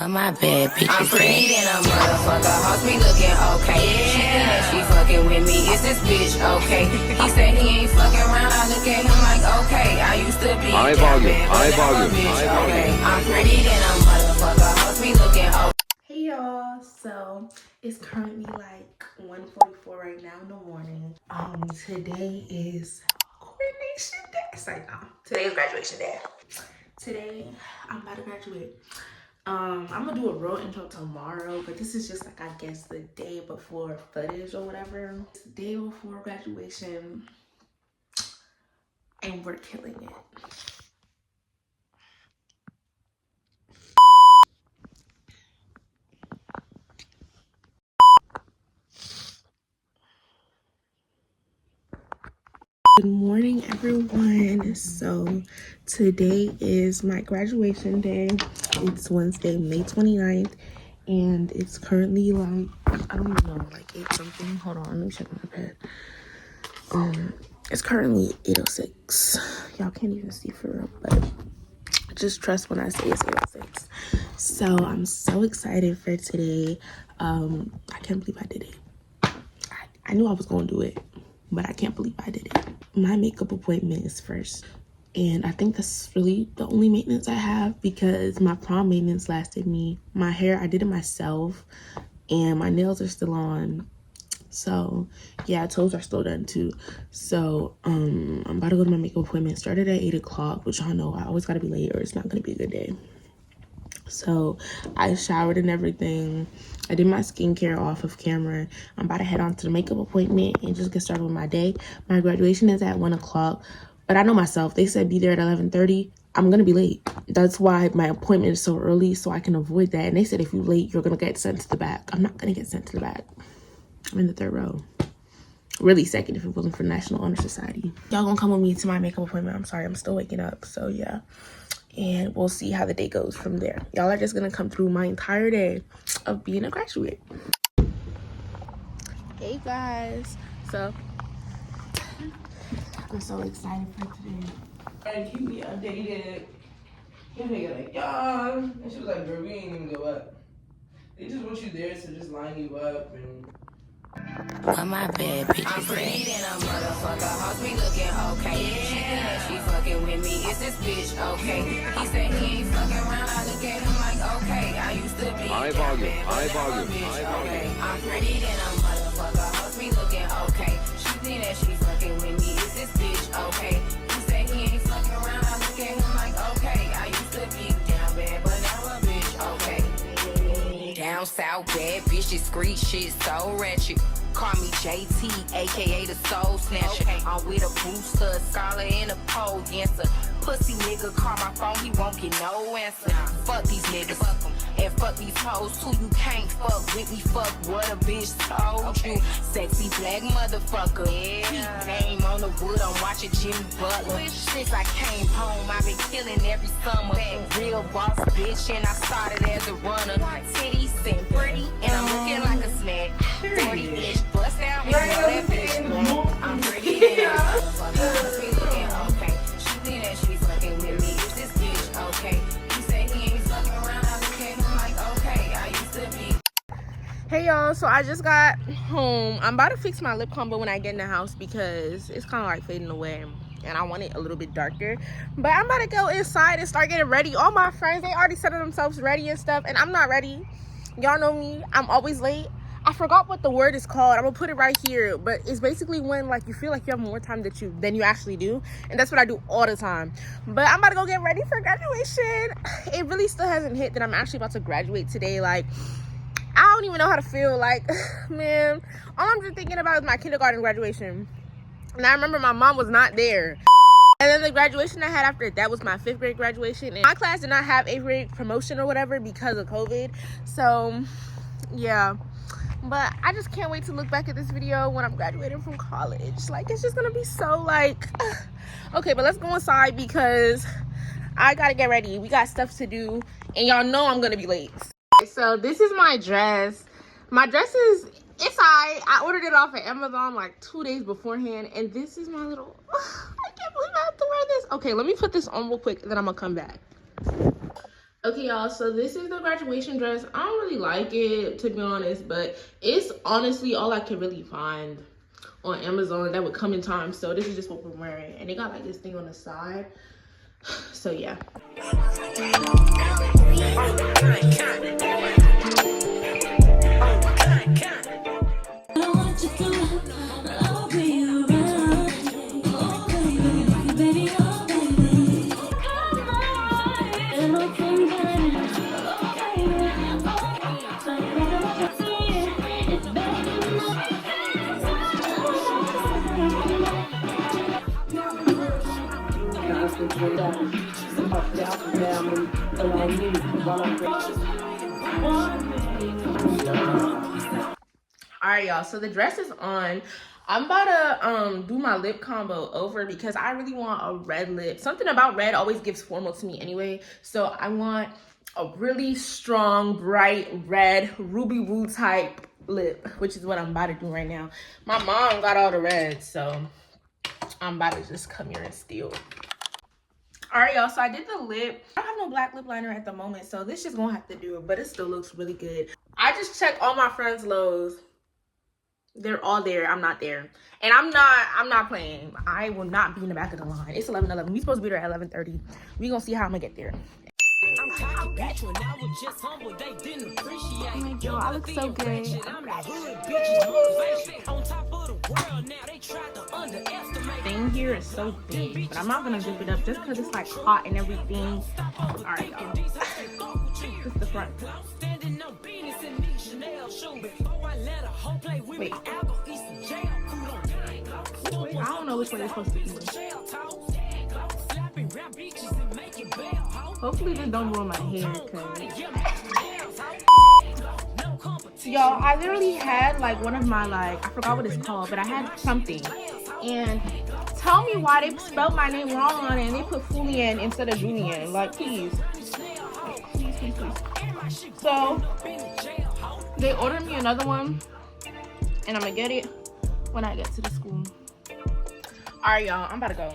My bad bitch. I'm pretty than a motherfucker. Hoes be looking okay. She think that she fucking with me. Is this bitch okay? He said he ain't fucking around. I look at him like okay. I used to be high down volume, bad, but high now a volume, bitch high okay. volume. I'm pretty than a motherfucker. Hoes be looking okay. Hey y'all, so it's currently like 1:44 right now in the morning. Today is coordination day. It's like today is graduation day. Today I'm about to graduate. I'm gonna do a real intro tomorrow, but this is just like, I guess, the day before footage or whatever. It's the day before graduation and we're killing it. Good morning, everyone. So today is my graduation day. It's Wednesday, May 29th, and it's currently like, I don't even know, like 8 something. Hold on, let me check my pad. It's currently 8:06. Y'all can't even see for real, but just trust when I say it's 8:06. So I'm so excited for today. I can't believe I did it. I knew I was gonna do it, but I can't believe I did it. My makeup appointment is first, and I think that's really the only maintenance I have, because my prom maintenance lasted me. My hair, I did it myself, and my nails are still on. So yeah, toes are still done too. So I'm about to go to my makeup appointment. Started at 8 o'clock, which y'all know I always gotta be late or it's not gonna be a good day. So I showered and everything. I did my skincare off of camera. I'm about to head on to the makeup appointment and just get started with my day. My graduation is at 1 o'clock, but I know myself. They said be there at 11:30. I'm gonna be late. That's why my appointment is so early, so I can avoid that. And they said if you're late, you're gonna get sent to the back. I'm not gonna get sent to the back. I'm in the 3rd row. Really second if it wasn't for National Honor Society. Y'all gonna come with me to my makeup appointment. I'm sorry, I'm still waking up, so yeah. And we'll see how the day goes from there. Y'all are just gonna come through my entire day of being a graduate. Hey guys, so I'm so excited for today. And keep me updated. Yeah, nigga, like, yeah. And she was like, bro, we ain't even go up. They just want you there to just line you up and. My bad bitch. I'm pretty than a motherfucker. Hoes be looking okay. She think that she fucking with me. Is this bitch okay? He said he ain't fucking around. I look at him like okay. I used to be High down volume, bad, but high now a volume, bitch high volume. okay. I'm pretty than a motherfucker. Hoes be looking okay. She think that she fucking with me. Is this bitch okay? He said he ain't fucking around. I look at him like okay. I used to be down bad, but now a bitch okay. Down south bad bitches, street shit so ratchet. Call me JT, aka the soul snatcher. Okay. I'm with a booster, a scholar, and a pole dancer. Pussy nigga call my phone, he won't get no answer. Fuck these niggas, fuck them. And fuck these hoes too. You can't fuck with me, fuck what a bitch told you. Sexy black motherfucker. Yeah. Name on the wood, I'm watching Jimmy Butler. Since I came home, I've been killing every summer. Real boss bitch, and I started as a runner. Titties and pretty, and I'm looking like a snack. 40-inch bust down, and that bitch black. I'm pretty than a motherfucker. Be looking okay. She think that she fucking with me. Is this bitch okay? He said he ain't fucking around. I look at him like okay. I used to be. Hey y'all, so I just got home. I'm about to fix my lip combo when I get in the house because it's kind of like fading away and I want it a little bit darker. But I'm about to go inside and start getting ready. All my friends, they already setting themselves ready and stuff, and I'm not ready. Y'all know me, I'm always late. I forgot what the word is called. I'm gonna put it right here, but it's basically when like you feel like you have more time than you actually do, and that's what I do all the time. But I'm about to go get ready for graduation. It really still hasn't hit that I'm actually about to graduate today. Like, I don't even know how to feel. Like, man, all I'm just thinking about is my kindergarten graduation, and I remember my mom was not there. And then the graduation I had after that was my 5th grade graduation, and my class did not have 8th grade promotion or whatever because of COVID. So yeah, but I just can't wait to look back at this video when I'm graduating from college. Like, it's just gonna be so like okay, but let's go inside because I gotta get ready. We got stuff to do, and y'all know I'm gonna be late. So this is my dress. My dress is, it's I ordered it off of Amazon like 2 days beforehand, and this is my little I can't believe I have to wear this. Okay, let me put this on real quick and then I'm gonna come back. Okay, y'all, so this is the graduation dress. I don't really like it, to be honest, but it's honestly all I can really find on Amazon that would come in time. So this is just what we're wearing, and they got like this thing on the side. So yeah. All right, y'all, so the dress is on. I'm about to do my lip combo over because I really want a red lip. Something about red always gives formal to me anyway. So I want a really strong, bright red ruby woo type lip, which is what I'm about to do right now. My mom got all the reds, so I'm about to just come here and steal. All right, y'all, so I did the lip. I don't have no black lip liner at the moment, so this just gonna have to do it, but it still looks really good. I just checked all my friends' lows. They're all there. I'm not there, and I'm not playing. I will not be in the back of the line. It's 11:11. We supposed to be there at 11:30. We gonna see how I'm gonna get there. Oh my God, I look so good. Thing here is so big, but I'm not gonna zip it up just because it's like hot and everything. All right, y'all. This is the front. Wait. I don't know which way it's supposed to be. Hopefully this don't ruin my hair, cause y'all, I literally had like one of my I forgot what it's called, but I had something, and tell me why they spelled my name wrong on it and they put Fulian instead of Julian. Like, please. Please. So they ordered me another one, and I'm gonna get it when I get to the school. All right, y'all, I'm about to go.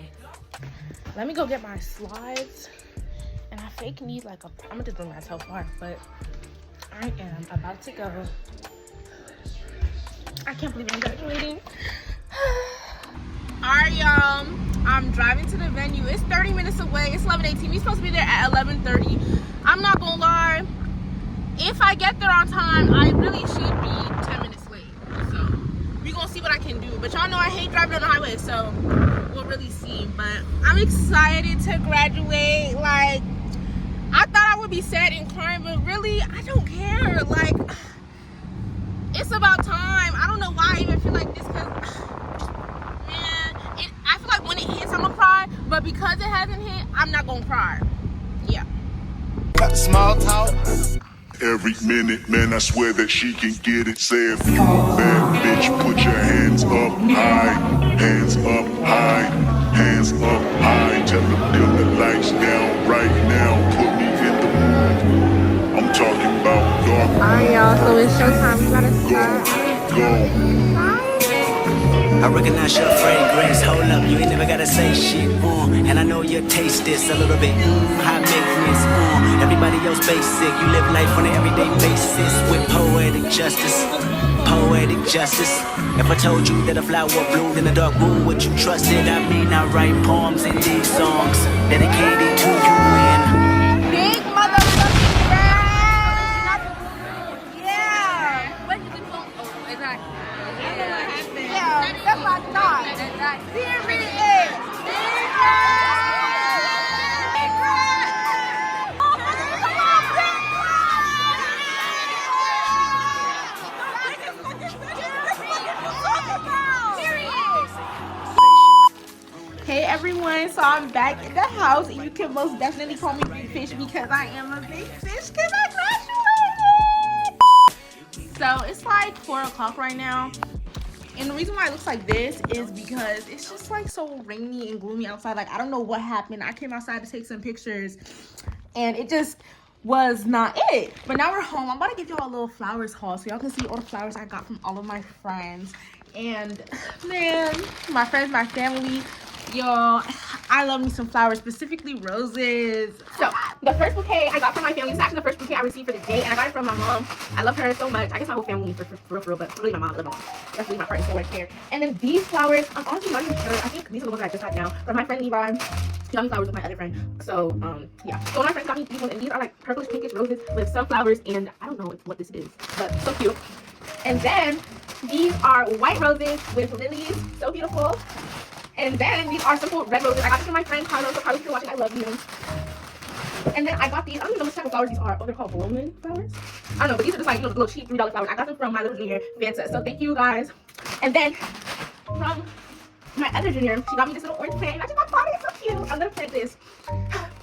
Let me go get my slides, and I fake need like a, I'm gonna just bring myself off, but I am about to go. I can't believe I'm graduating. All right, y'all, I'm driving to the venue. It's 30 minutes away. It's 11:18. We're supposed to be there at 11:30. I'm not gonna lie, if I get there on time, I really should be 10 minutes late. So we're gonna see what I can do. But y'all know I hate driving on the highway, so we'll really see. But I'm excited to graduate. Like, I thought I would be sad and crying, but really, I don't care. Like, it's about time. I don't know why I even feel like this, because, man, I feel like when it hits, I'm gonna cry. But because it hasn't hit, I'm not gonna cry. Yeah. Got the small talk. Every minute, man, I swear that she can get it. Say if you a bad bitch, put your hands up high. Hands up high. Hands up high. Tell them dim the lights down right now. Put me in the mood. I'm talking about dark. Alright, y'all, so it's showtime. We gotta start. Go. I recognize your fragrance. Hold up, you ain't never gotta say shit. And I know you taste this a little bit. High maintenance. Everybody else basic. You live life on an everyday basis with poetic justice. Poetic justice. If I told you that a flower bloomed in a dark room, would you trust it? I mean, I write poems in these songs dedicated to you. And Big motherfucking bag! Yeah! What did you do? Oh, exactly. I don't know what happened. Yeah, that's what I thought. Period. Hey everyone, so I'm back in the house, and you can most definitely call me Big Fish because I am a big fish because I graduated. So it's like 4 o'clock right now, and the reason why it looks like this is because it's just like so rainy and gloomy outside. Like, I don't know what happened. I came outside to take some pictures and it just was not it. But now we're home. I'm about to give y'all a little flowers haul so y'all can see all the flowers I got from all of my friends. And man, my friends, my family, Y'all, I love me some flowers, specifically roses. So the first bouquet I got from my family. This is actually the first bouquet I received for the day, and I got it from my mom. I love her so much. I guess my whole family for real, but really my mom. I love my mom. That's really my partner right there. And then these flowers, I'm honestly not even sure. I think these are the ones that I just got now from my friend Levi. He got me flowers with my other friend. So yeah. So my friends got me these ones, and these are like purplish pinkish roses with sunflowers, and I don't know what this is, but so cute. And then these are white roses with lilies, so beautiful. And then these are simple red roses. I got these from my friend Carlos. So Carlos, if you're watching, I love you. And then I got these. I don't even know what type of flowers these are. Oh, they're called blooming flowers. I don't know, but these are just like, you know, little cheap $3 flowers. I got them from my little junior, Vanta. So thank you guys. And then from my other junior, she got me this little orange plant. And I just got it. It's so cute. I'm gonna print this.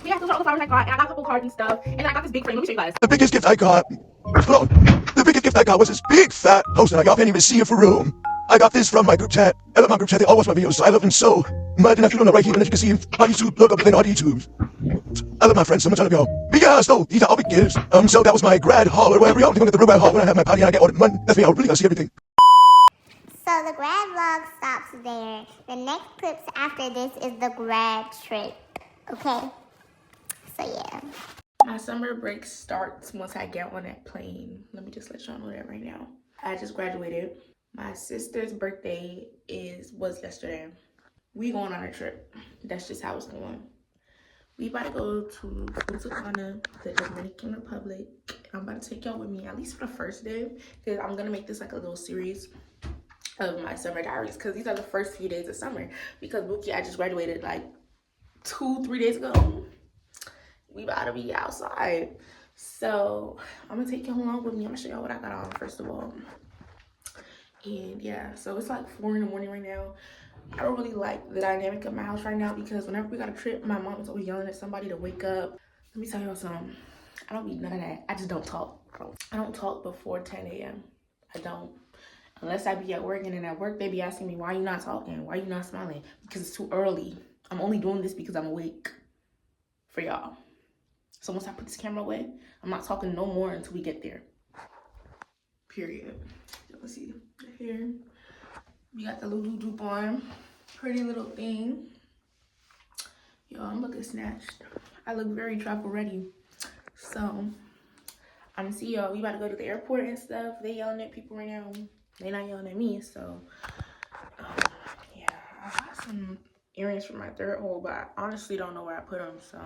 Yeah, those are all the flowers I got. And I got a couple cards and stuff. And then I got this big frame. Let me show you guys. The biggest gift I got, the biggest gift I got was this big fat poster I got. Can't even see it for room. I got this from my group chat. I love my group chat. They all watch my videos. So I love them so much. And if you don't know right here, and as you can see on YouTube, look up the thing on YouTube. I love my friends so much. I love y'all. Because though these are all big gifts. So that was my grad haul or whatever. Y'all can get the real grad haul when I have my party and I get all the money. That's me. I really gotta see everything. So the grad vlog stops there. The next clips after this is the grad trip. Okay? So yeah. My summer break starts once I get on that plane. Let me just let y'all know that right now. I just graduated. My sister's birthday was yesterday. We going on a trip. That's just how it's going. We about to go to punta Cana, the Dominican Republic. I'm about to take y'all with me, at least for the first day, because I'm gonna make this like a little series of my summer diaries, because these are the first few days of summer. Because BOOKIE, I just graduated like 2-3 days ago. We about to be outside. So I'm gonna take y'all along with me. I'm gonna show y'all what I got on first of all. And yeah, so it's like 4 in the morning right now. I don't really like the dynamic of my house right now, because whenever we got a trip, my mom is always yelling at somebody to wake up. Let me tell y'all something. I don't be none of that. I just don't talk. I don't talk before 10 a.m. I don't. Unless I be at work, and then at work they be asking me, why you not talking? Why you not smiling? Because it's too early. I'm only doing this because I'm awake for y'all. So once I put this camera away, I'm not talking no more until we get there. Period. Let's see. Here. We got the Lulu dupe on. Pretty little thing. Yo, I'm looking snatched. I look very travel ready. So, I'm gonna see y'all. We about to go to the airport and stuff. They yelling at people right now. They not yelling at me, so. Yeah, I got some earrings from my third hole, but I honestly don't know where I put them, so.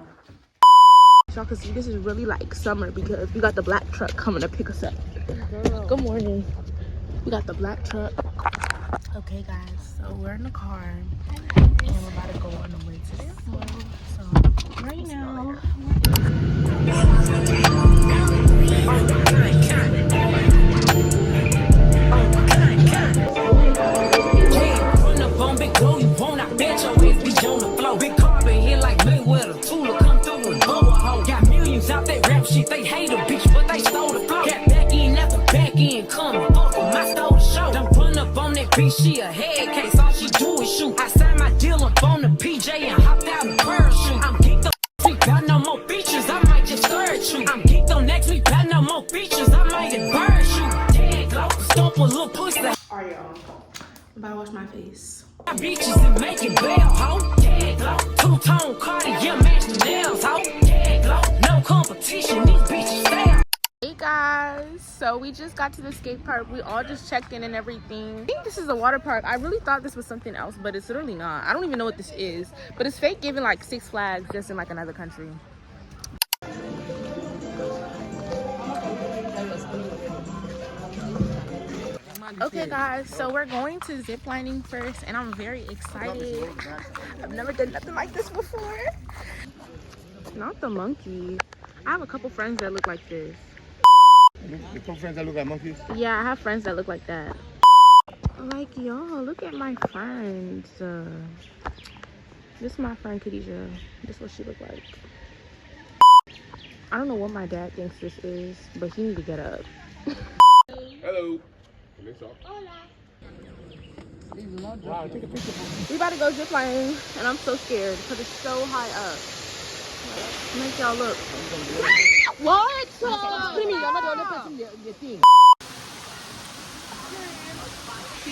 Y'all can see this is really like summer, because we got the black truck coming to pick us up. Good morning. We got the black truck. Okay guys, so we're in the car and we're about to go on the way to the airport. So right now Run up on big glow, you won't, I bet your ass be on the floor. Big carbon here like Mayweather, Tula come through and blow a hole. Got millions out that rap shit, they hate a bitch, but they stole the flow. Got back in after back in coming, fuck em, I stole the show. Don't run up on that bitch, she a head case, all she do is shoot. I signed my deal up on the PJ and hopped out in parachute. I'm geeked up, we got no more features, I might just scourge you. I'm geeked on next week, got no more features, I might embarrass you. Dead glow, stomp a little pussy. Alright y'all, I'm about to wash my face. Bitches and make it bail, ho. Dead glow, two-tone Cartier match the nails, ho. Dead glow, no competition, these bitches stay. Hey guys, so we just got to the skate park. We all just checked in and everything. I think this is a water park. I really thought this was something else, but it's literally not. I don't even know what this is, but it's fake giving like Six Flags just in like another country. Okay guys, so we're going to zip lining first, and I'm very excited. I've never done nothing like this before. Not the monkey. I have a couple friends that look like this. You have friends that look like monkeys? Yeah, I have friends that look like that. Like, y'all, look at my friends. This is my friend Khadijah. This is what she look like. I don't know what my dad thinks this is, but he need to get up. Hello. Wow, take a picture. We about to go zip lining, and I'm so scared because it's so high up. Make y'all look. What?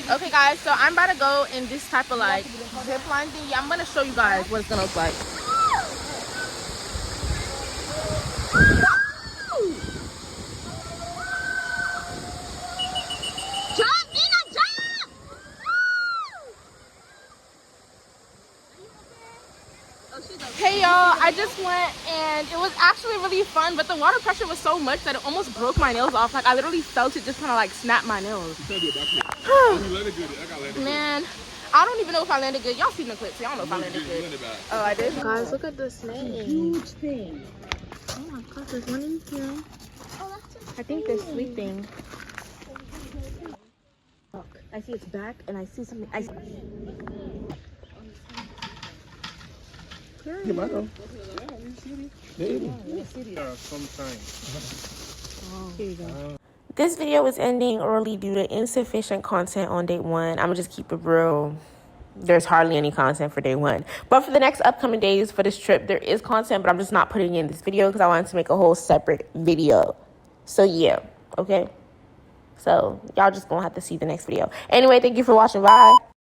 Okay, guys, so I'm about to go in this type of like zip line thing. Yeah, I'm gonna show you guys what it's gonna look like. Hey y'all, I just went and it was actually really fun, but the water pressure was so much that it almost broke my nails off. Like I literally felt it just kind of like snap my nails. Man, I don't even know if I landed good. Y'all seen the clips? Y'all don't know if I landed good. Oh, I did. Guys, look at the snake. Huge thing. Oh my god, there's one in here. I think they're sleeping. Look, I see its back and I see something. I see. This video is ending early due to insufficient content on day one. I'm gonna just keep it real. There's hardly any content for day one. But for the next upcoming days for this trip, there is content, but I'm just not putting it in this video because I wanted to make a whole separate video. So yeah, okay? So y'all just gonna have to see the next video. Anyway, thank you for watching. Bye.